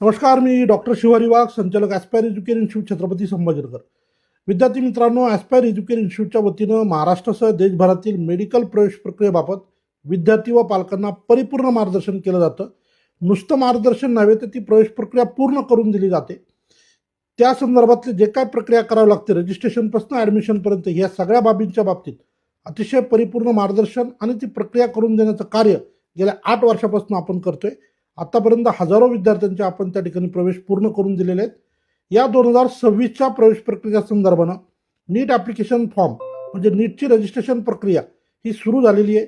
नमस्कार, मी डॉक्टर शिवारी वाघ, संचालक aspire education institute, Chhatrapati Sambhajinagar. विद्यार्थी मित्रांनो, ॲस्पायर एज्युकेशन इन्स्टिट्यूटच्या वतीनं महाराष्ट्रासह देशभरातील मेडिकल प्रवेश प्रक्रियेबाबत विद्यार्थी व पालकांना परिपूर्ण मार्गदर्शन केलं जातं. नुसतं मार्गदर्शन नव्हे तर ती प्रवेश प्रक्रिया पूर्ण करून दिली जाते. त्या संदर्भातले जे काय प्रक्रिया करावी लागते, रजिस्ट्रेशनपासून ॲडमिशनपर्यंत, या सगळ्या बाबींच्या बाबतीत अतिशय परिपूर्ण मार्गदर्शन आणि ती प्रक्रिया करून देण्याचं कार्य गेल्या 8 वर्षापासून आपण करतोय. आतापर्यंत हजारो विद्यार्थ्यांचे आपण त्या ठिकाणी प्रवेश पूर्ण करून दिलेले आहेत. या 2026च्या प्रवेश प्रक्रिया संदर्भानं नीट ॲप्लिकेशन फॉर्म म्हणजे नीटची रजिस्ट्रेशन प्रक्रिया ही सुरू झालेली आहे.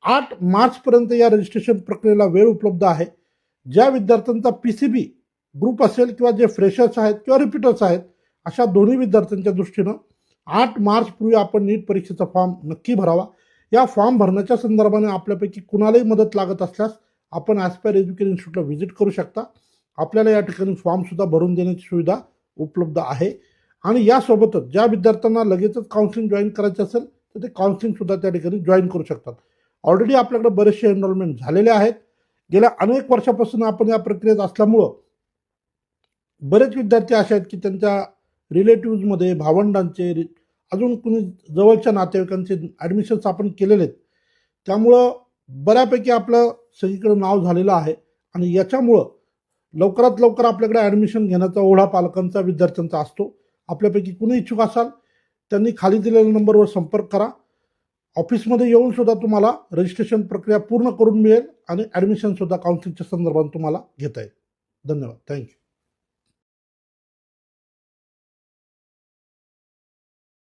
8 मार्चपर्यंत या रजिस्ट्रेशन प्रक्रियेला वेळ उपलब्ध आहे. ज्या विद्यार्थ्यांचा PCB ग्रुप असेल किंवा जे फ्रेशर्स आहेत किंवा रिपीटर्स आहेत, अशा दोन्ही विद्यार्थ्यांच्या दृष्टीनं 8 मार्चपूर्वी आपण नीट परीक्षेचा फॉर्म नक्की भरावा. या फॉर्म भरण्याच्या संदर्भाने आपल्यापैकी कुणालाही मदत लागत असल्यास आपण ॲस्पायर एज्युकेशन इन्स्टिट्यूटला व्हिजिट करू शकता. आपल्याला या ठिकाणी फॉर्मसुद्धा भरून देण्याची सुविधा उपलब्ध आहे. आणि यासोबतच ज्या विद्यार्थ्यांना लगेचच काउन्सिलिंग जॉईन करायचं असेल तर ते काउन्सिलिंगसुद्धा त्या ठिकाणी जॉईन करू शकतात. ऑलरेडी आपल्याकडे बरेचसे एनरोलमेंट झालेले आहेत. गेल्या अनेक वर्षापासून आपण या प्रक्रियेत असल्यामुळं बरेच विद्यार्थी असे आहेत की त्यांच्या रिलेटिव्हजमध्ये, भावंडांचे, अजून कुणी जवळच्या नातेवाईकांचे ॲडमिशन्स आपण केलेले आहेत. त्यामुळं बऱ्यापैकी आपलं सगळीकडे नाव झालेलं आहे आणि याच्यामुळं लवकरात लवकर आपल्याकडे ॲडमिशन घेण्याचा ओढा पालकांचा, विद्यार्थ्यांचा असतो. आपल्यापैकी कुणी इच्छुक असाल त्यांनी खाली दिलेल्या नंबरवर संपर्क करा. ऑफिसमध्ये येऊन सुद्धा तुम्हाला रजिस्ट्रेशन प्रक्रिया पूर्ण करून मिळेल आणि ॲडमिशनसुद्धा काउन्सिलिंगच्या संदर्भात तुम्हाला घेता येईल. धन्यवाद. थँक्यू.